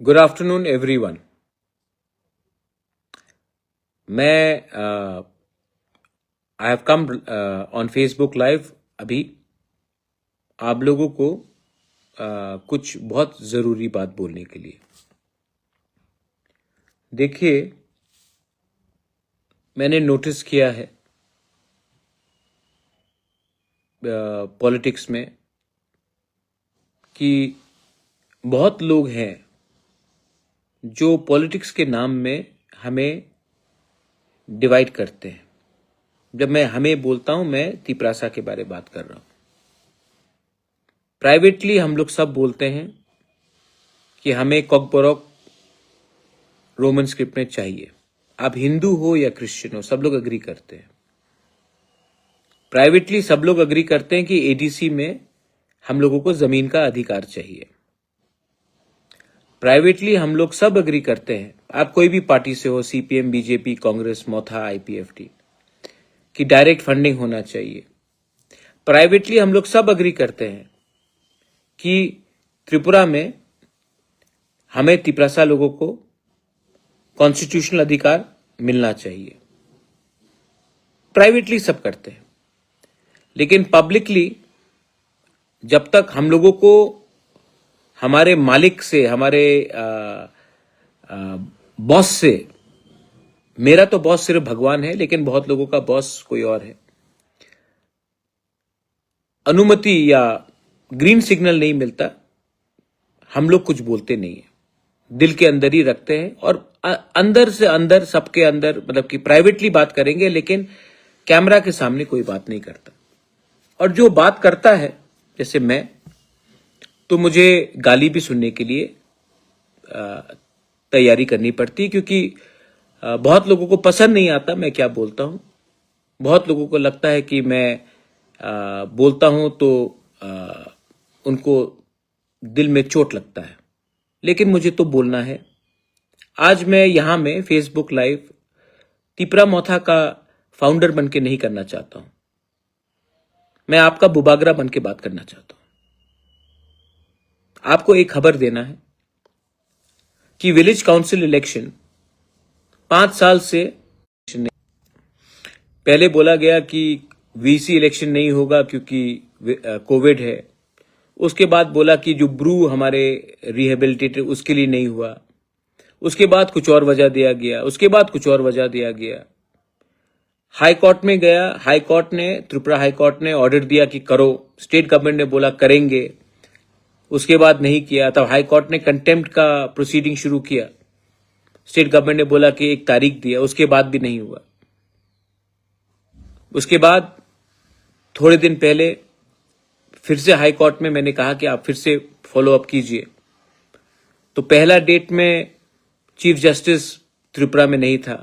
Good afternoon everyone. मैं I have come on Facebook live अभी आप लोगों को कुछ बहुत ज़रूरी बात बोलने के लिए। देखिए, मैंने नोटिस किया है पॉलिटिक्स में कि बहुत लोग हैं जो पॉलिटिक्स के नाम में हमें डिवाइड करते हैं। जब मैं हमें बोलता हूं, मैं तिपरासा के बारे में बात कर रहा हूं। प्राइवेटली हम लोग सब बोलते हैं कि हमें कॉकबोरोक रोमन स्क्रिप्ट में चाहिए। आप हिंदू हो या क्रिश्चियन हो, सब लोग अग्री करते हैं। प्राइवेटली सब लोग अग्री करते हैं कि एडीसी में हम लोगों को जमीन का अधिकार चाहिए। प्राइवेटली हम लोग सब अग्री करते हैं, आप कोई भी पार्टी से हो, सीपीएम, बीजेपी, कांग्रेस, मोथा, आईपीएफटी, कि डायरेक्ट फंडिंग होना चाहिए। प्राइवेटली हम लोग सब अग्री करते हैं कि त्रिपुरा में हमें तिपरासा लोगों को कॉन्स्टिट्यूशनल अधिकार मिलना चाहिए। प्राइवेटली सब करते हैं, लेकिन पब्लिकली जब तक हम लोगों को हमारे मालिक से, हमारे बॉस से, मेरा तो बॉस सिर्फ भगवान है, लेकिन बहुत लोगों का बॉस कोई और है, अनुमति या ग्रीन सिग्नल नहीं मिलता, हम लोग कुछ बोलते नहीं है, दिल के अंदर ही रखते हैं। और अंदर से अंदर, सबके अंदर, मतलब कि प्राइवेटली बात करेंगे, लेकिन कैमरा के सामने कोई बात नहीं करता। और जो बात करता है, जैसे मैं, तो मुझे गाली भी सुनने के लिए तैयारी करनी पड़ती, क्योंकि बहुत लोगों को पसंद नहीं आता मैं क्या बोलता हूं। बहुत लोगों को लगता है कि मैं बोलता हूं तो उनको दिल में चोट लगता है, लेकिन मुझे तो बोलना है। आज मैं यहां में फेसबुक लाइव तिपरा मोथा का फाउंडर बन के नहीं करना चाहता हूं। मैं आपका बुबागरा बन के बात करना चाहता हूं। आपको एक खबर देना है कि विलेज काउंसिल इलेक्शन 5 साल से नहीं। पहले बोला गया कि वीसी इलेक्शन नहीं होगा क्योंकि कोविड है। उसके बाद बोला कि जो ब्रू हमारे रिहेबिलिटेटर, उसके लिए नहीं हुआ। उसके बाद कुछ और वजह दिया गया, उसके बाद कुछ और वजह दिया गया। हाई कोर्ट में गया, हाई कोर्ट ने, त्रिपुरा हाई कोर्ट ने ऑर्डर दिया कि करो। स्टेट गवर्नमेंट ने बोला करेंगे, उसके बाद नहीं किया। तब हाई कोर्ट ने कंटेम्प्ट का प्रोसीडिंग शुरू किया। स्टेट गवर्नमेंट ने बोला कि एक तारीख दिया, उसके बाद भी नहीं हुआ। उसके बाद थोड़े दिन पहले फिर से हाई कोर्ट में मैंने कहा कि आप फिर से फॉलो अप कीजिए। तो पहला डेट में चीफ जस्टिस त्रिपुरा में नहीं था।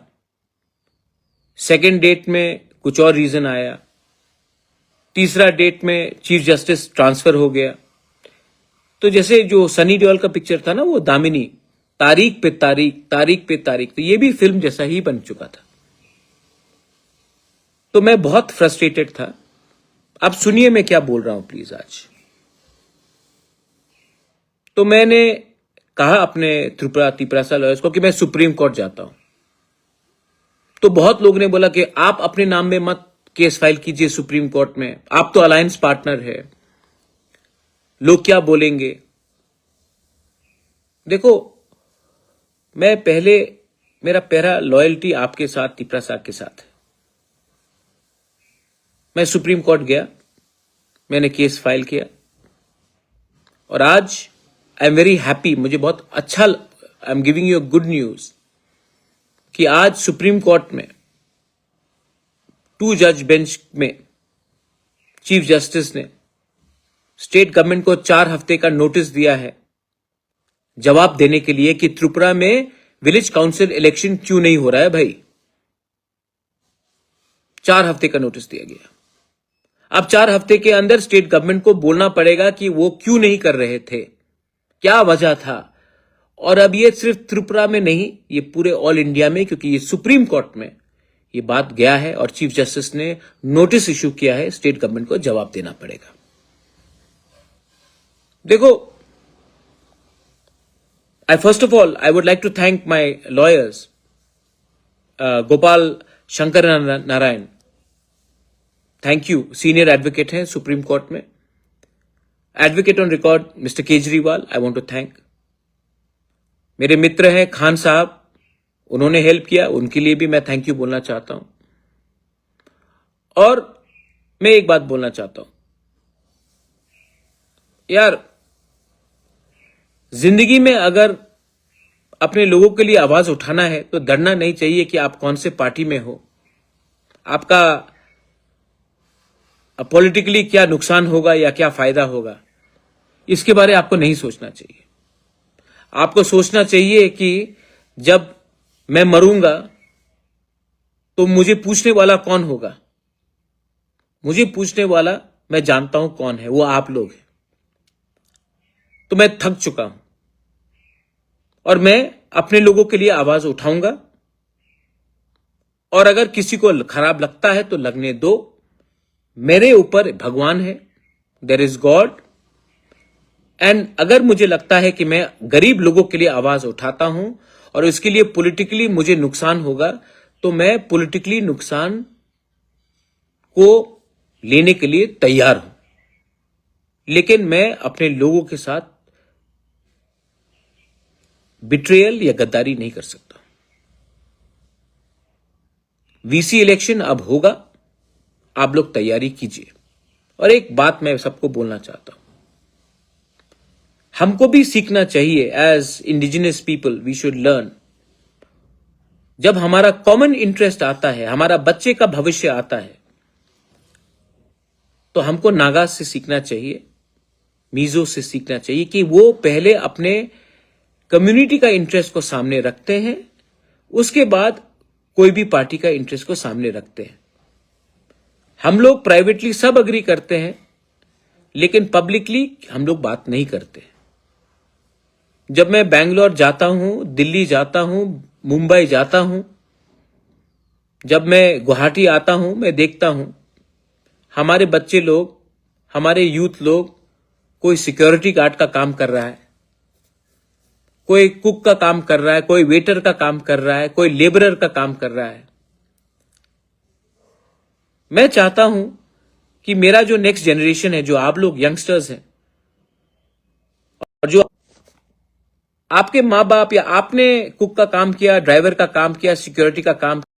सेकेंड डेट में कुछ और रीजन आया। तीसरा डेट में चीफ जस्टिस ट्रांसफर हो गया। तो जैसे जो सनी देओल का पिक्चर था ना, वो दामिनी, तारीख पे तारीख, तारीख पे तारीख, तो ये भी फिल्म जैसा ही बन चुका था। तो मैं बहुत फ्रस्ट्रेटेड था। अब सुनिए मैं क्या बोल रहा हूं प्लीज आज। तो मैंने कहा अपने तिपरासा लॉयर्स को कि मैं सुप्रीम कोर्ट जाता हूं। तो बहुत लोग ने बोला कि आप अपने नाम में मत केस फाइल कीजिए सुप्रीम कोर्ट में, आप तो अलायंस पार्टनर है, लोग क्या बोलेंगे। देखो, मैं पहले, मेरा पहला लॉयल्टी आपके साथ, तिपरासा के साथ है। मैं सुप्रीम कोर्ट गया, मैंने केस फाइल किया, और आज आई एम वेरी हैप्पी, मुझे बहुत अच्छा, I am giving you good news कि आज सुप्रीम कोर्ट में 2 जज बेंच में चीफ जस्टिस ने स्टेट गवर्नमेंट को 4 हफ्ते का नोटिस दिया है जवाब देने के लिए कि त्रिपुरा में विलेज काउंसिल इलेक्शन क्यों नहीं हो रहा है भाई। 4 हफ्ते का नोटिस दिया गया। अब 4 हफ्ते के अंदर स्टेट गवर्नमेंट को बोलना पड़ेगा कि वो क्यों नहीं कर रहे थे, क्या वजह था। और अब ये सिर्फ त्रिपुरा में नहीं, ये पूरे ऑल इंडिया में, क्योंकि ये सुप्रीम कोर्ट में ये बात गया है और चीफ जस्टिस ने नोटिस इश्यू किया है, स्टेट गवर्नमेंट को जवाब देना पड़ेगा। देखो, First of all, I would like to thank my lawyers, Gopal Shankar Narayan. Thank you, senior advocate हैं सुप्रीम कोर्ट में. Advocate on record mister Kejriwal, I want to thank. मेरे मित्र हैं खान साहब, उन्होंने हेल्प किया, उनके लिए भी मैं थैंक यू बोलना चाहता हूं. और मैं एक बात बोलना चाहता हूं यार, जिंदगी में अगर अपने लोगों के लिए आवाज उठाना है तो डरना नहीं चाहिए कि आप कौन से पार्टी में हो, आपका पॉलिटिकली क्या नुकसान होगा या क्या फायदा होगा, इसके बारे में आपको नहीं सोचना चाहिए. आपको सोचना चाहिए कि जब मैं मरूंगा तो मुझे पूछने वाला कौन होगा. मुझे पूछने वाला मैं जानता हूं कौन है, वो आप लोग हैं. तो मैं थक चुका हूं और मैं अपने लोगों के लिए आवाज उठाऊंगा. और अगर किसी को खराब लगता है तो लगने दो. मेरे ऊपर भगवान है, देयर इज गॉड. एंड अगर मुझे लगता है कि मैं गरीब लोगों के लिए आवाज उठाता हूं और इसके लिए पॉलिटिकली मुझे नुकसान होगा, तो मैं पॉलिटिकली नुकसान को लेने के लिए तैयार हूं. लेकिन मैं अपने लोगों के साथ बिट्रेयल या गद्दारी नहीं कर सकता. वीसी इलेक्शन अब होगा, आप लोग तैयारी कीजिए. और एक बात मैं सबको बोलना चाहता हूं, हमको भी सीखना चाहिए. As indigenous people we should learn. जब हमारा कॉमन इंटरेस्ट आता है, हमारा बच्चे का भविष्य आता है, तो हमको नागा से सीखना चाहिए, मीजो से सीखना चाहिए कि वो पहले अपने कम्युनिटी का इंटरेस्ट को सामने रखते हैं, उसके बाद कोई भी पार्टी का इंटरेस्ट को सामने रखते हैं. हम लोग प्राइवेटली सब अग्री करते हैं, लेकिन पब्लिकली हम लोग बात नहीं करते. जब मैं बैंगलोर जाता हूं, दिल्ली जाता हूं, मुंबई जाता हूं, जब मैं गुवाहाटी आता हूं, मैं देखता हूं हमारे बच्चे लोग, हमारे यूथ लोग, कोई सिक्योरिटी गार्ड का काम कर रहा है, कोई कुक का काम कर रहा है, कोई वेटर का काम कर रहा है, कोई लेबरर का काम कर रहा है. मैं चाहता हूं कि मेरा जो नेक्स्ट जनरेशन है, जो आप लोग यंगस्टर्स हैं, और जो आपके माँ बाप या आपने कुक का काम किया, ड्राइवर का काम किया, सिक्योरिटी का काम